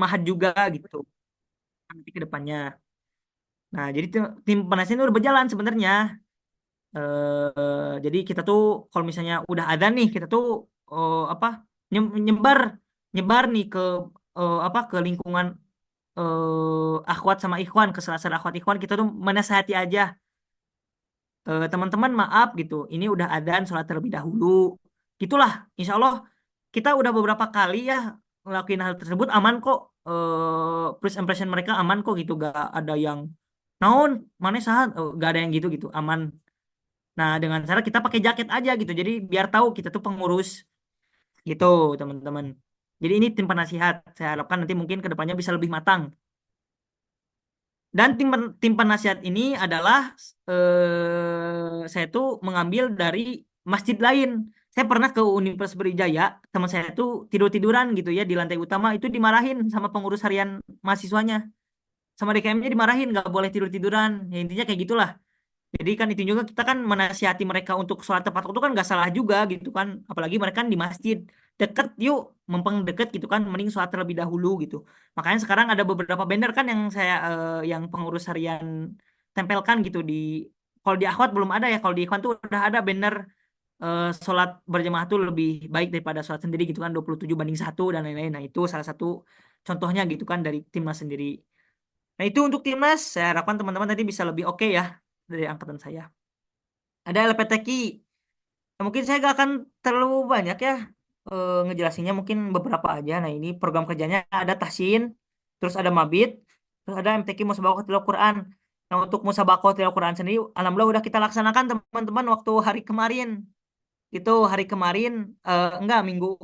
mahat juga gitu nanti ke depannya. Nah, jadi tim panasnya ini udah berjalan sebenarnya. Jadi kita tuh kalau misalnya udah ada nih, kita tuh apa nyebar nyebar nih ke apa ke lingkungan akhwat sama ikhwan, ke salah akhwat ikhwan kita tuh menasihati aja. Teman-teman maaf gitu, ini udah adzan sholat terlebih dahulu. Gitulah, insya Allah kita udah beberapa kali ya ngelakuin hal tersebut aman kok. First impression mereka aman kok gitu, gak ada yang naon, mana sahat, gak ada yang gitu gitu, aman. Nah, dengan cara kita pakai jaket aja gitu, jadi biar tahu kita tuh pengurus gitu, teman-teman. Jadi ini tim penasihat, saya harapkan nanti mungkin kedepannya bisa lebih matang. Dan tim penasihat ini adalah saya tuh mengambil dari masjid lain. Saya pernah ke Universitas Brawijaya, teman saya tuh tidur-tiduran gitu ya di lantai utama, itu dimarahin sama pengurus harian mahasiswanya. Sama DKM-nya dimarahin, nggak boleh tidur-tiduran. Ya intinya kayak gitulah. Jadi kan itu juga kita kan menasihati mereka untuk sholat tepat waktu kan nggak salah juga gitu kan. Apalagi mereka kan di masjid deket, yuk mumpung deket gitu kan, mending sholat terlebih dahulu gitu. Makanya sekarang ada beberapa banner kan yang saya yang pengurus harian tempelkan gitu di, kalau di Akhwat belum ada ya, kalau di Ikhwan tuh udah ada banner sholat berjamaah tuh lebih baik daripada sholat sendiri gitu kan, 27-1 dan lain-lain. Nah itu salah satu contohnya gitu kan dari timnas sendiri. Nah itu untuk timnas, saya harapkan teman-teman tadi bisa lebih oke ya dari angkatan saya. Ada LPTQ. Nah, mungkin saya gak akan terlalu banyak ya ngejelasinnya, mungkin beberapa aja. Nah ini program kerjanya ada tahsin, terus ada mabit, terus ada MTQ Musabaqah Tilawah Quran. Nah untuk Musabaqah Tilawah Quran sendiri, alhamdulillah udah kita laksanakan teman-teman waktu hari kemarin. Itu hari kemarin, enggak minggu,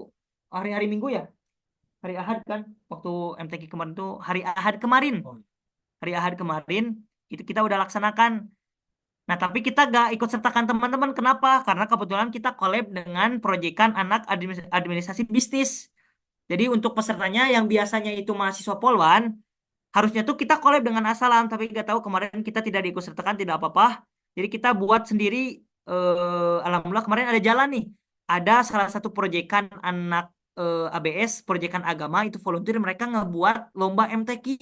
hari-hari minggu ya, hari Ahad kan, waktu MTQ kemarin tuh hari Ahad kemarin. Hari Ahad kemarin itu kita udah laksanakan. Nah, tapi kita gak ikut sertakan teman-teman. Kenapa? Karena kebetulan kita collab dengan proyekan anak administrasi bisnis. Jadi untuk pesertanya yang biasanya itu mahasiswa Polwan, harusnya tuh kita collab dengan Asalam, tapi gak tahu kemarin kita tidak diikut sertakan, tidak apa-apa. Jadi kita buat sendiri. Alhamdulillah kemarin ada jalan nih. Ada salah satu proyekan anak ABS, proyekan agama itu volunteer, mereka ngebuat lomba MTQ,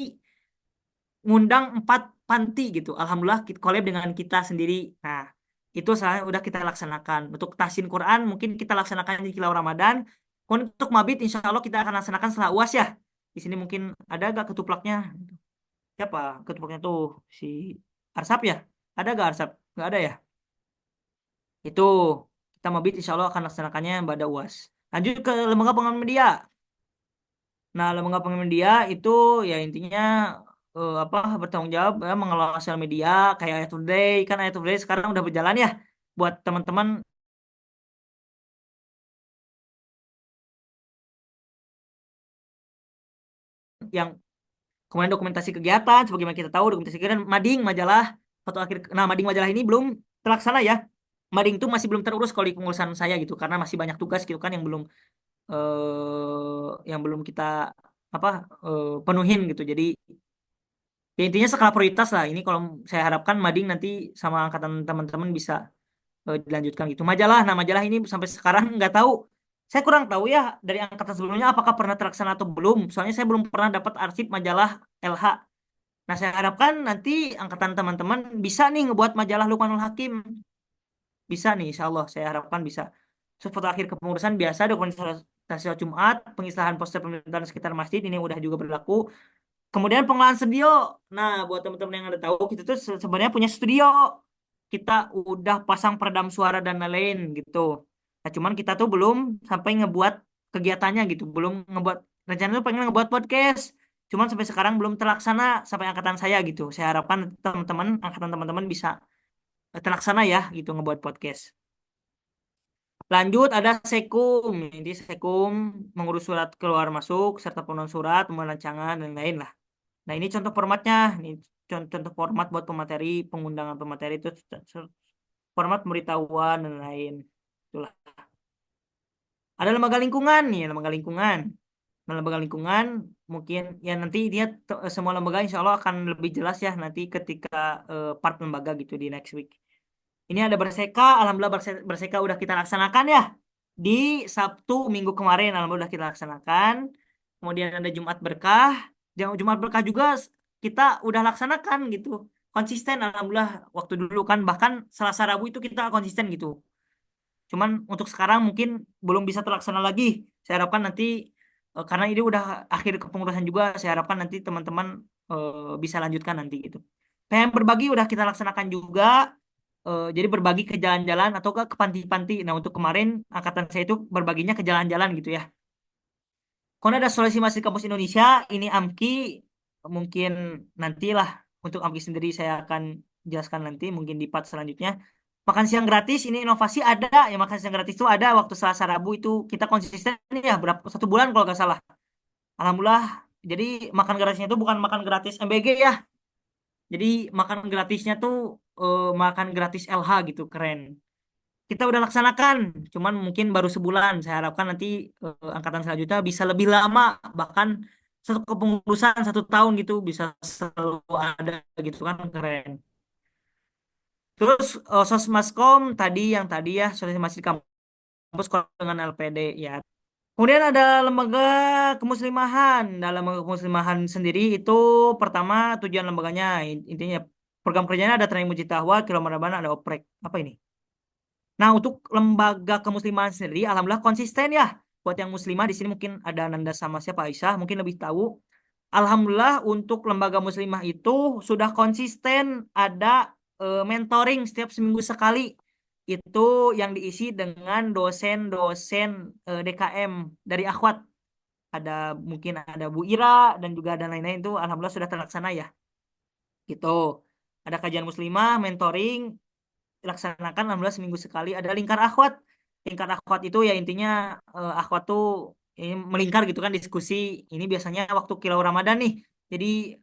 ngundang 4 panti gitu. Alhamdulillah kita collab dengan kita sendiri. Nah, itu saya udah kita laksanakan. Untuk tahsin Quran mungkin kita laksanakan di Kilau Ramadan. Untuk mabit insya Allah kita akan laksanakan setelah UAS ya. Di sini mungkin ada gak ketuplaknya? Siapa ketuplaknya tuh? Si Arsap ya? Ada gak Arsap? Gak ada ya? Itu kita mabit insya Allah akan laksanakannya pada UAS. Lanjut ke lembaga pengaman media. Nah, lembaga pengaman media itu ya intinya apa bertanggung jawab ya, mengelola sosial media kayak Ayat Today. Kan Ayat Today sekarang udah berjalan ya, buat teman-teman yang kemudian dokumentasi kegiatan, sebagaimana kita tahu dokumentasi kegiatan Mading majalah foto akhir. Nah, Mading majalah ini belum terlaksana ya. Mading itu masih belum terurus kalau di pengurusan saya gitu, karena masih banyak tugas gitu kan yang belum kita apa penuhin gitu. Jadi ya intinya skala prioritas lah. Ini kalau saya harapkan Mading nanti sama angkatan teman-teman bisa dilanjutkan gitu. Majalah, nah majalah ini sampai sekarang nggak tahu. Saya kurang tahu ya dari angkatan sebelumnya apakah pernah terlaksana atau belum. Soalnya saya belum pernah dapat arsip majalah LH. Nah, saya harapkan nanti angkatan teman-teman bisa nih ngebuat majalah Lukmanul Hakim. Bisa nih, insya Allah. Saya harapkan bisa. So, foto akhir kepengurusan biasa, dokumentasi sholat Jumat, pengislahan poster pemerintahan sekitar masjid, ini udah juga berlaku. Kemudian pengolahan studio. Nah, buat teman-teman yang ada tahu, kita tuh sebenarnya punya studio. Kita udah pasang peredam suara dan lain-lain gitu. Nah, cuman kita tuh belum sampai ngebuat kegiatannya gitu. Belum ngebuat, rencana tuh pengen ngebuat podcast. Cuman sampai sekarang belum terlaksana sampai angkatan saya gitu. Saya harapkan teman-teman, angkatan teman-teman bisa terlaksana ya gitu ngebuat podcast. Lanjut ada Sekum. Ini Sekum mengurus surat keluar masuk serta pemenuhan surat, rancangan dan lain lah. Nah, ini contoh formatnya. Ini contoh format buat pemateri, pengundangan pemateri itu format pemberitahuan dan lain. Itulah. Ada lembaga lingkungan nih, lembaga lingkungan. Nah, lembaga lingkungan mungkin ya nanti dia semua lembaga insya Allah akan lebih jelas ya nanti ketika part lembaga gitu di next week. Ini ada Berseka, alhamdulillah Berseka udah kita laksanakan ya di Sabtu minggu kemarin, alhamdulillah kita laksanakan. kemudian ada Jumat Berkah. Jumat Berkah juga kita udah laksanakan gitu. Konsisten alhamdulillah waktu dulu kan bahkan Selasa Rabu itu kita konsisten gitu. Cuman untuk sekarang mungkin belum bisa terlaksana lagi. Saya harapkan nanti karena ini udah akhir kepengurusan juga, saya harapkan nanti teman-teman bisa lanjutkan nanti gitu. PM berbagi udah kita laksanakan juga. Jadi berbagi ke jalan-jalan atau ke panti-panti. Nah, untuk kemarin angkatan saya itu berbaginya ke jalan-jalan gitu ya. Kalau ada solusi masih kampus Indonesia, ini AMKI mungkin nantilah untuk AMKI sendiri saya akan jelaskan nanti mungkin di part selanjutnya. Makan siang gratis ini inovasi ada ya, makan siang gratis itu ada waktu Selasa Rabu itu kita konsisten ya berapa 1 bulan kalau nggak salah. Alhamdulillah. Jadi makan gratisnya itu bukan makan gratis MBG ya. Jadi makan gratisnya tuh makan gratis LH gitu keren. Kita udah laksanakan, cuman mungkin baru sebulan. Saya harapkan nanti angkatan selanjutnya bisa lebih lama, bahkan satu kepengurusan 1 tahun gitu bisa selalu ada gitu kan keren. Terus Sosmaskom tadi yang tadi ya sosialisasi di kampus kalau dengan LPD ya. Kemudian ada lembaga kemuslimahan. Dalam lembaga kemuslimahan sendiri itu pertama tujuan lembaganya intinya program kerjanya ada training mujitahwa, kilo ada oprek. Apa ini? Nah, untuk lembaga kemuslimahan sendiri, alhamdulillah konsisten ya. Buat yang muslimah di sini mungkin ada Nanda sama siapa Aisyah, mungkin lebih tahu. Alhamdulillah untuk lembaga muslimah itu sudah konsisten ada mentoring setiap seminggu sekali. Itu yang diisi dengan dosen-dosen DKM dari Akhwat. Ada mungkin ada Bu Ira dan juga ada lain-lain itu alhamdulillah sudah terlaksana ya. Gitu. Ada kajian muslimah, mentoring, dilaksanakan alhamdulillah seminggu sekali ada lingkar akhwat itu ya intinya akhwat tuh ini melingkar gitu kan diskusi ini biasanya waktu kilau Ramadan nih jadi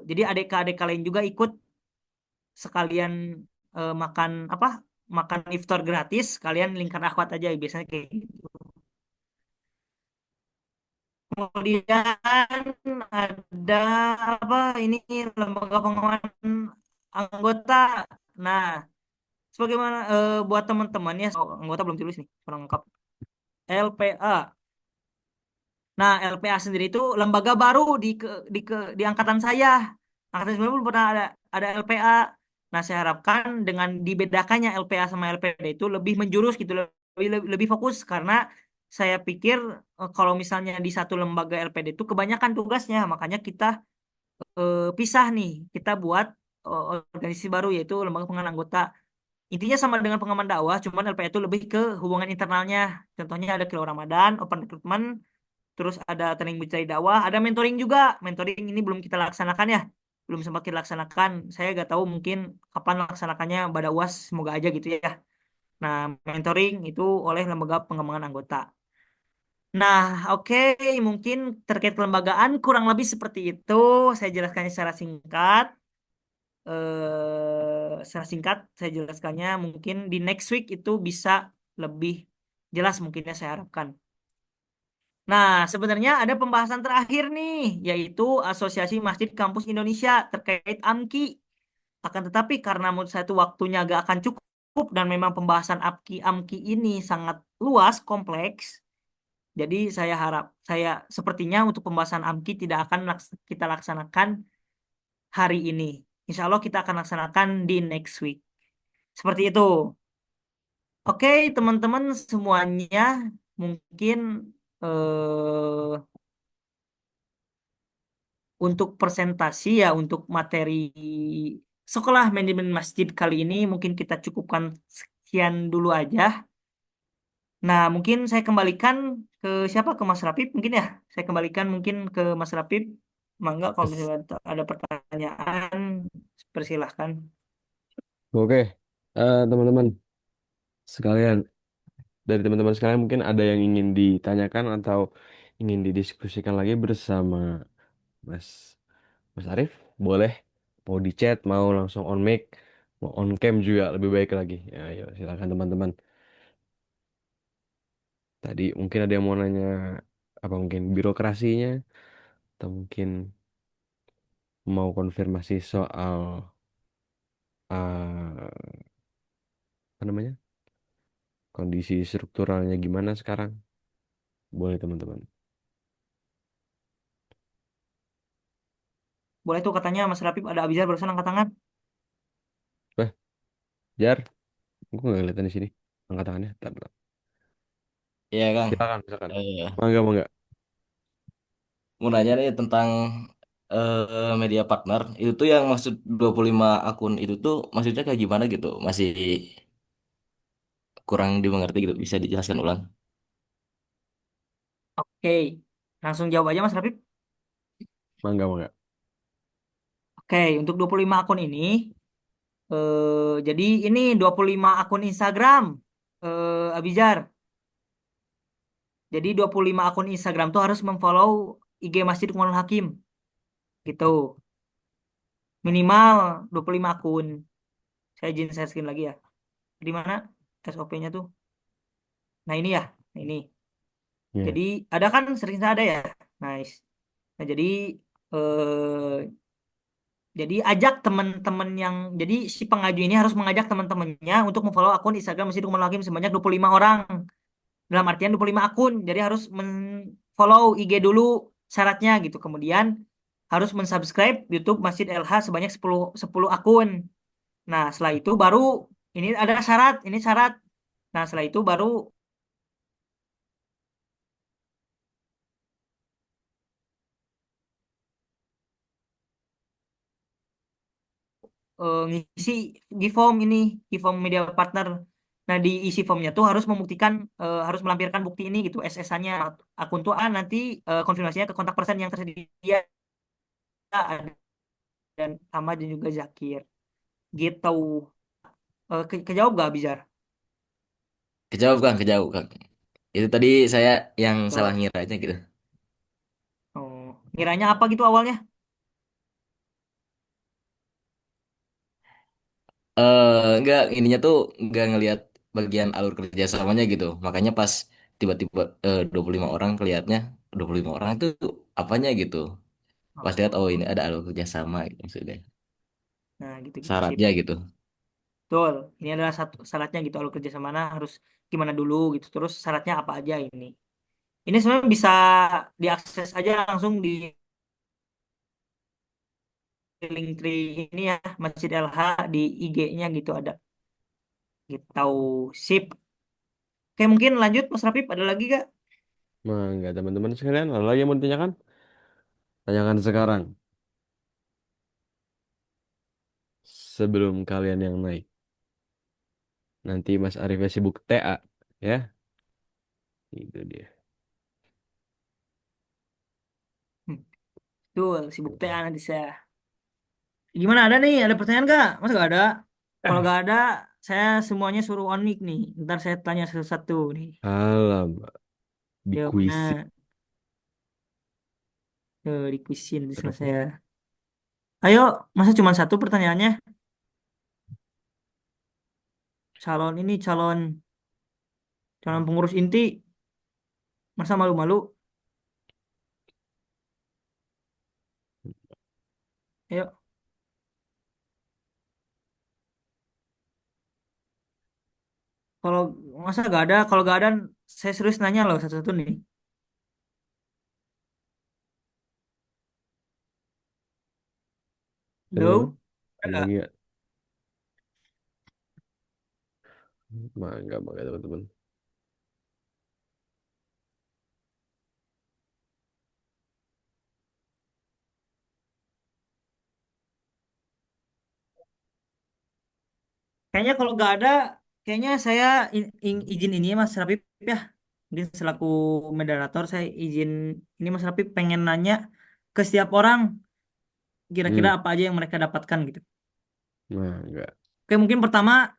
jadi adik-adik kalian juga ikut sekalian makan apa makan iftar gratis kalian lingkar akhwat aja biasanya kayak gitu kemudian ada apa ini lembaga pengawasan anggota nah sebagaimana buat teman-teman ya, oh, anggota belum tulis nih, kurang lengkap. LPA. Nah, LPA sendiri itu lembaga baru di angkatan saya. Angkatan saya belum pernah ada LPA. Nah, saya harapkan dengan dibedakannya LPA sama LPD itu lebih menjurus gitu, lebih fokus karena saya pikir kalau misalnya di satu lembaga LPD itu kebanyakan tugasnya, makanya kita pisah nih, kita buat organisasi baru yaitu lembaga pengenalan anggota. Intinya sama dengan pengaman dakwah, cuman LPA itu lebih ke hubungan internalnya. Contohnya ada Kilo Ramadan, Open Recruitment, terus ada training mencari dakwah, ada mentoring juga. Mentoring ini belum kita laksanakan ya, belum sempat kita laksanakan. Saya gak tahu mungkin kapan laksanakannya pada UAS, semoga aja gitu ya. Nah, mentoring itu oleh lembaga pengembangan anggota. Nah, oke, mungkin terkait kelembagaan kurang lebih seperti itu. Saya jelaskannya secara singkat. Secara singkat saya jelaskannya mungkin di next week itu bisa lebih jelas mungkin ya saya harapkan. Nah, sebenarnya ada pembahasan terakhir nih, yaitu Asosiasi Masjid Kampus Indonesia terkait AMKI. Akan tetapi karena menurut saya itu waktunya agak akan cukup dan memang pembahasan AMKI ini sangat luas, kompleks. Jadi saya sepertinya untuk pembahasan AMKI tidak akan kita laksanakan hari ini. Insya Allah kita akan laksanakan di next week. Seperti itu. Oke, teman-teman semuanya, mungkin eh, untuk presentasi ya, untuk materi sekolah manajemen masjid kali ini mungkin kita cukupkan sekian dulu aja. Nah, mungkin saya kembalikan ke siapa? Ke Mas Rapip mungkin ya. Saya kembalikan mungkin ke Mas Rapip. Mangga kalau Yes. misalnya ada pertanyaan, persilahkan. Oke, teman-teman sekalian, dari teman-teman sekalian mungkin ada yang ingin ditanyakan atau ingin didiskusikan lagi bersama Mas Mas Arif, boleh. Mau di chat, mau langsung on mic, mau on cam juga lebih baik lagi. Ya, ayo silakan teman-teman. Tadi mungkin ada yang mau nanya apa mungkin birokrasinya atau mungkin mau konfirmasi soal apa namanya kondisi strukturalnya gimana sekarang. Boleh teman-teman. Boleh tuh katanya Mas Rapip ada Abizar barusan angkat tangan. Bah, Jar, aku nggak kelihatan di sini. Angkat tangannya. Tak, tak. Iya Kang, Silakan, silakan. eh, Mangga, mangga. mau nanya nih tentang media partner. Itu tuh yang maksud 25 akun itu tuh maksudnya kayak gimana gitu? Masih kurang dimengerti gitu. Bisa dijelaskan ulang? Oke, langsung jawab aja Mas Rapip. Mangga, mangga. Oke, untuk 25 akun ini, jadi ini 25 akun Instagram, Abizar. Jadi 25 akun Instagram tuh harus memfollow IG Masjid Lukmanul Hakim, gitu. Minimal 25 akun. Saya izin share screen lagi ya. Di mana SOP-nya tuh? Nah ini ya, nah ini. Ya. Jadi ada kan sering ada ya. Nice. Nah jadi ajak teman-teman yang jadi si pengaju ini harus mengajak teman-temannya untuk memfollow akun Instagram Masjid Lukmanul Hakim sebanyak 25 orang. Dalam artian 25 akun. Jadi harus follow IG dulu syaratnya gitu. Kemudian harus mensubscribe YouTube Masjid LH sebanyak 10 akun. Nah, setelah itu baru ini ada syarat, ini syarat. Nah, setelah itu baru ngisi Giform ini, Giform Media Partner. Nah, di isi formnya tuh harus membuktikan, harus melampirkan bukti ini gitu, SSA-nya. Akun tuh A nanti konfirmasinya ke kontak person yang tersedia ada dan Ahmad dan juga Zakir. Gitu. Kejawab gak, Bizar? Kejawab Kang, kejawab Kang. Itu tadi saya yang salah Betul. ngira aja gitu. Oh, ngiranya apa gitu awalnya? Enggak, ininya tuh enggak ngelihat bagian alur kerjasamanya gitu. Makanya pas tiba-tiba 25 orang kelihatnya 25 orang itu apanya gitu. Pas lihat oh ini Oh, ada alur kerjasama gitu maksudnya. nah gitu-gitu sip. Syaratnya gitu. Betul. Ini adalah satu syaratnya gitu. Alur kerja sama mana harus gimana dulu gitu. Terus syaratnya apa aja ini. Ini sebenarnya bisa diakses aja langsung di link tree ini ya, Masjid LH di IG-nya gitu ada. Gitu. Sip. Oke, mungkin lanjut Mas Rapip, ada lagi gak? Mangga, teman-teman sekalian. Ada lagi yang mau ditanyakan? Tanyakan sekarang. Sebelum kalian yang naik. Nanti Mas Arifnya sibuk TA. Ya, itu dia. Hmm, betul, sibuk TA nanti saya. Gimana, ada nih? Ada pertanyaan gak? Masa gak ada? Kalau gak ada, saya semuanya suruh on mic nih. Ntar saya tanya satu-satu nih. Alamak, dikuisi. Jawabannya di quizin sama saya. Ayo, masa cuma satu pertanyaannya? Calon ini, calon pengurus inti, masa malu-malu? Ayo, kalau masa gak ada, kalau gak ada, saya serius nanya loh satu-satu nih. Halo, Halo? ada Ada lagi nggak? nggak? Mangga, mangga teman-teman. Kayaknya kalau gak ada, kayaknya saya izin ini ya Mas Rapip ya. Mungkin selaku moderator saya izin ini Mas Rapip pengen nanya ke setiap orang kira-kira Hmm, apa aja yang mereka dapatkan gitu. mangga. Oke, mungkin pertama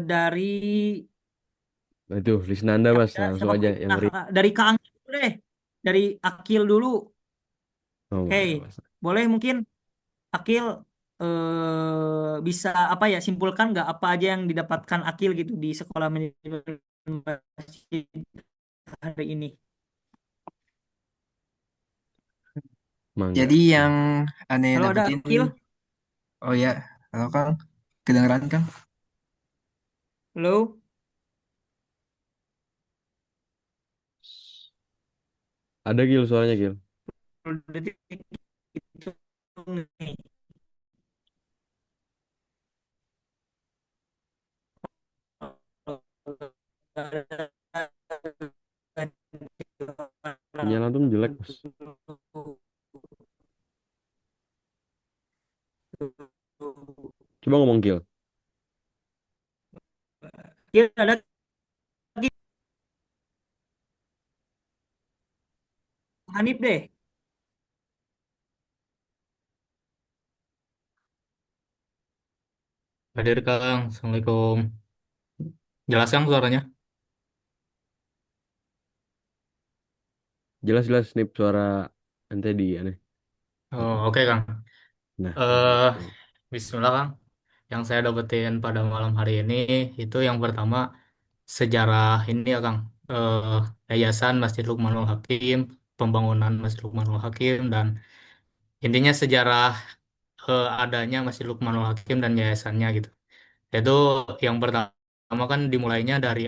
dari Nah itu, Lisnanda yang Mas, ada langsung siapa aja dulu? yang Nah, real. dari Kak Anggi dulu deh. Dari Akil dulu. Oh, Oke, mangga Mas. boleh mungkin Akil bisa apa ya simpulkan nggak apa aja yang didapatkan Akil gitu di sekolah manajemen masjid hari ini. Mangga. Jadi yang aneh Halo, ada dapetin, Akil? oh ya, halo Kang, kedengeran Kang? Halo? Ada Gil suaranya Gil. 10 detik hitung Mas. Coba ngomong Gil. Ya, ada lagi Hanif deh. Hadir Kang, Assalamualaikum. Jelas Kang suaranya? Jelas-jelas nih suara ente di aneh. Oh, oke Kang. Nah, Eh, gitu. Bismillah Kang. Yang saya dapetin pada malam hari ini itu yang pertama sejarah ini ya Kang. Yayasan Masjid Lukmanul Hakim, pembangunan Masjid Lukmanul Hakim dan intinya sejarah adanya Masjid Lukmanul Hakim dan yayasannya gitu. Itu yang pertama kan dimulainya dari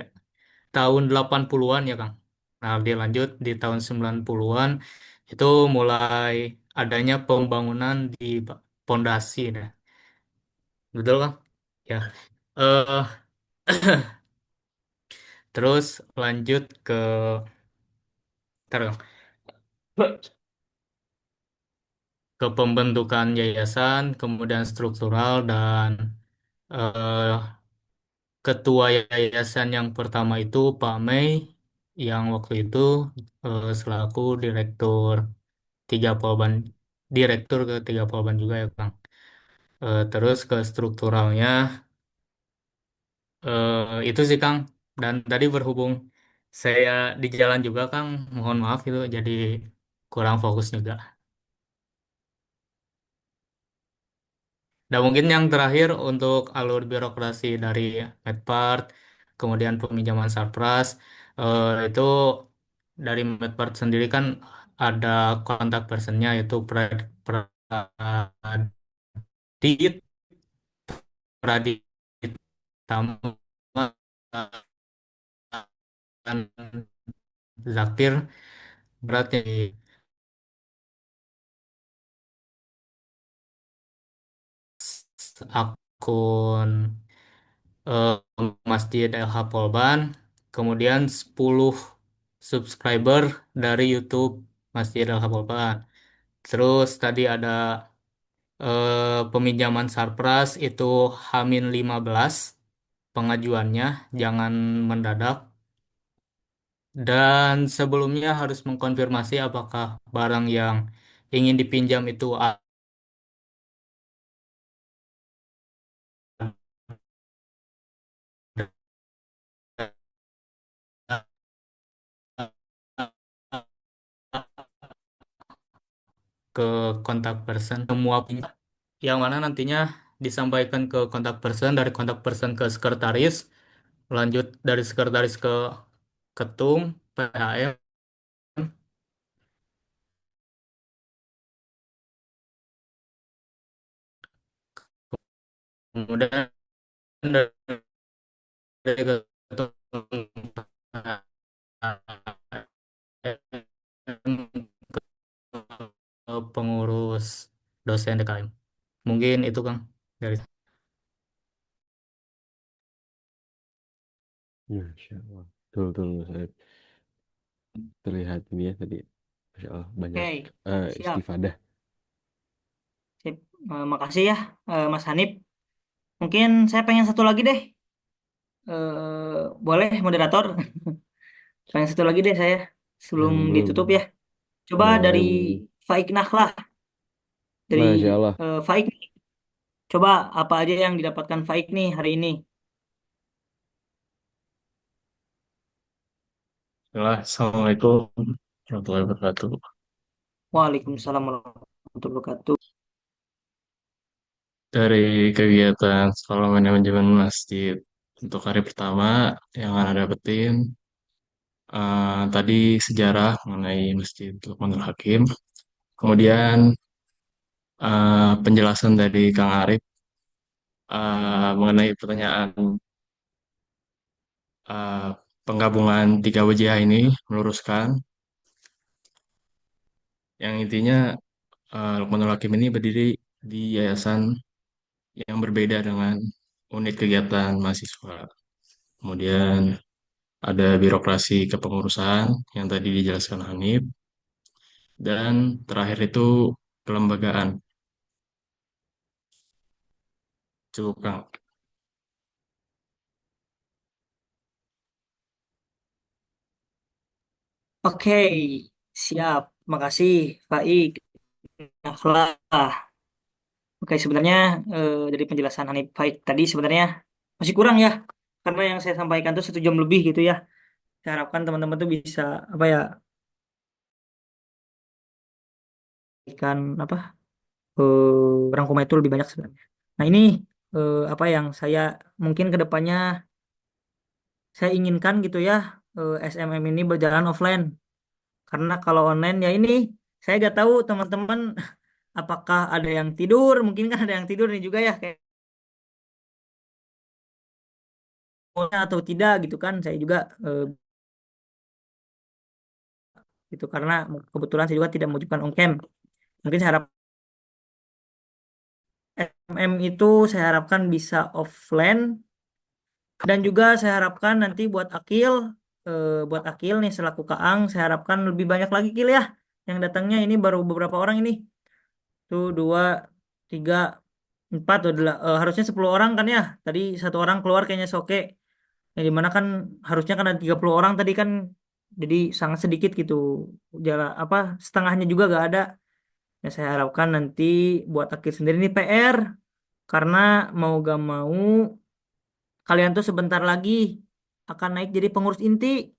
tahun 80-an ya Kang. Nah, dilanjut di tahun 90-an itu mulai adanya pembangunan di pondasi nah. Betul Kang? Ya. Eh Terus lanjut ke ntar, Kang. Ke pembentukan yayasan, kemudian struktural dan eh, ketua yayasan yang pertama itu Pak Mei yang waktu itu selaku tiga Polban direktur ke tiga Polban juga ya Kang. Terus ke strukturalnya itu sih Kang. Dan tadi berhubung saya di jalan juga Kang, mohon maaf itu jadi kurang fokus juga. Dan mungkin yang terakhir untuk alur birokrasi dari Medpart, kemudian peminjaman Sarpras, itu dari Medpart sendiri kan ada kontak personnya yaitu Pradit, Pradit Tama, dan Zakir beratnya di akun eh, Masjid LH Polban, kemudian 10 subscriber dari YouTube Masjid LH Polban. Terus tadi ada peminjaman Sarpras itu H-15 pengajuannya, jangan mendadak. Dan sebelumnya harus mengkonfirmasi apakah barang yang ingin dipinjam itu ke kontak person semua pihak yang mana nantinya disampaikan ke kontak person, dari kontak person ke sekretaris, lanjut dari sekretaris ke ketum PHM, kemudian dari ketum ke pengurus dosen DKM. Mungkin itu Kang dari Masya Allah. Betul, betul, Mas Arif. Terlihat ini ya tadi. Masya Allah, banyak Oke, siap. istifadah. Sip. Makasih ya, Mas Hanif. Mungkin saya pengen satu lagi deh. Boleh moderator? Pengen satu lagi deh saya sebelum Yang belum. ditutup ya. Coba dari Boleh, boleh. Faik Nahlah, dari Masya Allah. Faik. Coba apa aja yang didapatkan Faik nih hari ini? Assalamualaikum warahmatullahi wabarakatuh. Waalaikumsalam warahmatullahi wabarakatuh. Dari kegiatan sekolah manajemen masjid untuk hari pertama yang Anda dapetin tadi sejarah mengenai Masjid Lukmanul Hakim, kemudian penjelasan dari Kang Arif mengenai pertanyaan eh, penggabungan tiga WJH ini meluruskan yang intinya Lukmanul Hakim ini berdiri di yayasan yang berbeda dengan unit kegiatan mahasiswa. Kemudian ada birokrasi kepengurusan yang tadi dijelaskan Hanif. dan terakhir itu kelembagaan. Cukup Kang. Oke, siap. Makasih, Faik. Nah, oke, sebenarnya dari penjelasan Hanif Faik tadi sebenarnya masih kurang ya. Karena yang saya sampaikan tuh 1 jam lebih gitu ya. Saya harapkan teman-teman tuh bisa apa ya, ikan apa rangkuman itu lebih banyak sebenarnya. Nah ini apa yang saya mungkin ke depannya saya inginkan gitu ya, SMM ini berjalan offline. Karena kalau online ya ini saya gak tahu teman-teman apakah ada yang tidur, mungkin kan ada yang tidur nih juga ya kayak atau tidak gitu kan. Saya juga gitu karena kebetulan saya juga tidak mewajibkan on cam. Mungkin saya harap MM itu saya harapkan bisa offline. Dan juga saya harapkan nanti buat Akil nih selaku Kaang, saya harapkan lebih banyak lagi Kil ya. Yang datangnya ini baru beberapa orang ini. Tuh dua, tiga, empat, harusnya 10 orang kan ya. Tadi 1 orang keluar kayaknya Soke. Yang dimana kan harusnya kan ada 30 orang tadi kan. Jadi sangat sedikit gitu. Jalan apa setengahnya juga gak ada. Ya saya harapkan nanti buat Akil sendiri ini PR. Karena mau gak mau kalian tuh sebentar lagi akan naik jadi pengurus inti,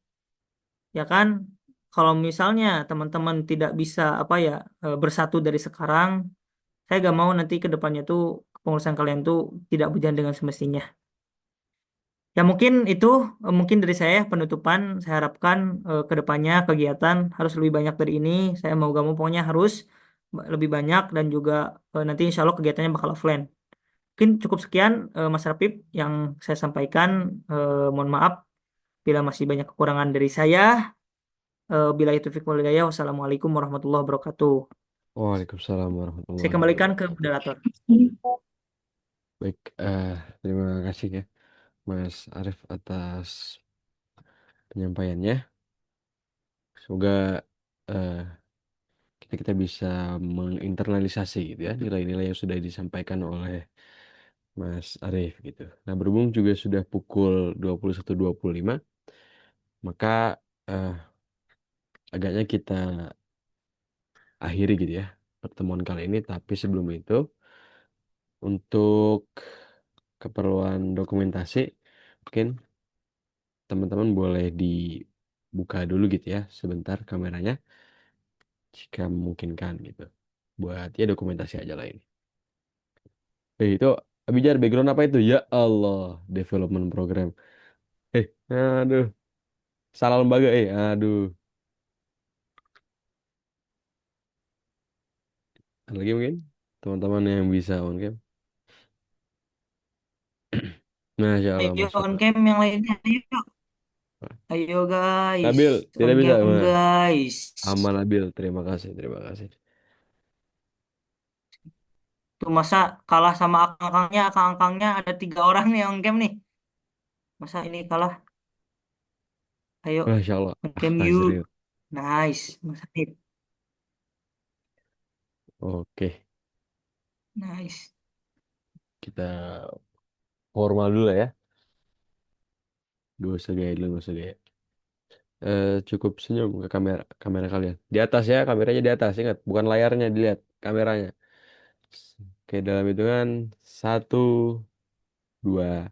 ya kan? Kalau misalnya teman-teman tidak bisa apa ya bersatu dari sekarang, saya gak mau nanti ke depannya tuh kepengurusan kalian tuh tidak berjalan dengan semestinya. Ya mungkin itu mungkin dari saya penutupan. Saya harapkan ke depannya kegiatan harus lebih banyak dari ini. Saya mau gak mau pokoknya harus lebih banyak dan juga nanti insya Allah kegiatannya bakal offline. Mungkin cukup sekian Mas Rapip yang saya sampaikan. Mohon maaf bila masih banyak kekurangan dari saya. Bila itu fiqh walhidayah. Wassalamualaikum warahmatullahi wabarakatuh. Waalaikumsalam Saya warahmatullahi kembalikan ke wabarakatuh. moderator. Baik, terima kasih ya Mas Arif atas penyampaiannya. Semoga eh, kita bisa menginternalisasi gitu ya nilai-nilai yang sudah disampaikan oleh Mas Arif gitu. Nah, berhubung juga sudah pukul 21.25, maka eh, agaknya kita akhiri gitu ya pertemuan kali ini. Tapi sebelum itu, untuk keperluan dokumentasi, mungkin teman-teman boleh dibuka dulu gitu ya sebentar kameranya jika memungkinkan gitu. Buat ya dokumentasi aja lah ini. Itu Abijar background apa itu? Ya Allah, development program. Aduh, salah lembaga aduh. Ada lagi mungkin teman-teman yang bisa on cam. Masya Allah, Ayo Masya on Allah. cam yang lainnya. Ayo, ayo guys. Nabil, On tidak bisa. cam Nah, guys. aman Nabil, terima kasih, terima kasih. Tuh masa kalah sama akang-akangnya ada 3 orang nih on cam nih. Masa ini kalah? Ayo Masya Allah, on cam yuk. Azril. Nice. Mas Hanif. Oke, Nice. kita formal dulu lah ya. Gak usah gaya dulu, gak usah gaya. Cukup senyum ke kamera kamera kalian. Di atas ya, kameranya di atas. Ingat, bukan layarnya dilihat, kameranya. Oke, dalam hitungan 1, 2.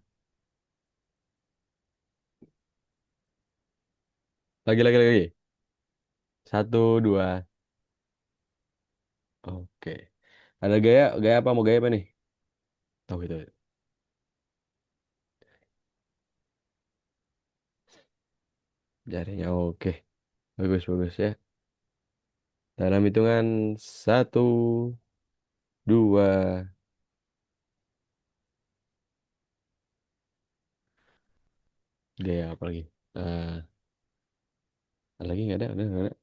Lagi. 1, 2. Oke. Ada gaya, gaya apa? Mau gaya apa nih? Tahu gitu. Jarinya oke. Bagus, bagus ya. Dalam hitungan 1, 2. Gaya apa lagi? Eh, ada lagi nggak ada? Nggak ada.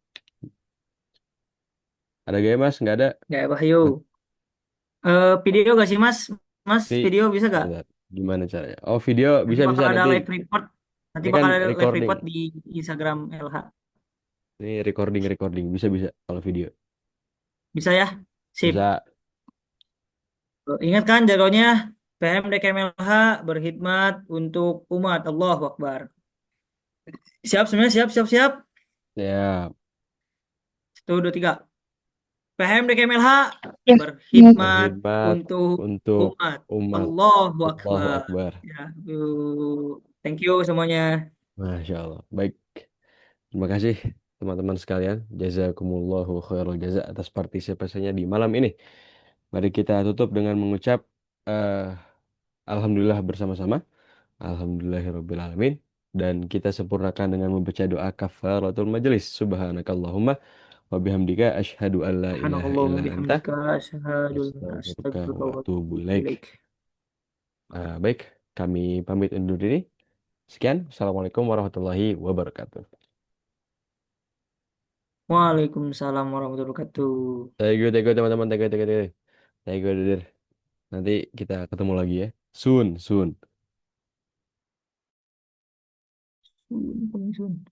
Ada gaya mas? Nggak ada. Ya, Wahyu. Video gak sih Mas? Mas, Ini video bisa gak? bentar. Gimana caranya? Oh video Nanti bisa bakal ada nanti. live report. Nanti Ini kan bakal ada live recording. report di Instagram LH. Ini recording recording bisa bisa kalau video Bisa ya? Sip. bisa. Ingat kan jagonya PM DKMLH berkhidmat untuk umat. Allahu Akbar. Siap semuanya, siap, siap, siap. Ya, Satu, dua, tiga. PM DKMLH berkhidmat berkhidmat untuk untuk umat. umat. Allahu Allahu Akbar. Akbar. Ya, thank you semuanya. Masya Allah. Baik. Terima kasih teman-teman sekalian. Jazakumullahu khairul jaza atas partisipasinya di malam ini. Mari kita tutup dengan mengucap eh, Alhamdulillah bersama-sama. Alhamdulillahirabbil alamin. Dan kita sempurnakan dengan membaca doa kafaratul majelis. Subhanakallahumma wa bihamdika asyhadu an la ilaha Subhanallah wa illa anta bihamdika asyhadu an la astaghfiruka astaghfiruka wa wa atubu atubu ilaik. ilaik. Baik, kami pamit undur diri. Sekian, Assalamualaikum warahmatullahi wabarakatuh. Waalaikumsalam warahmatullahi wabarakatuh. Thank you teman-teman, thank you, Didir. Nanti kita ketemu lagi ya. Soon, soon. Sun, sun, sun.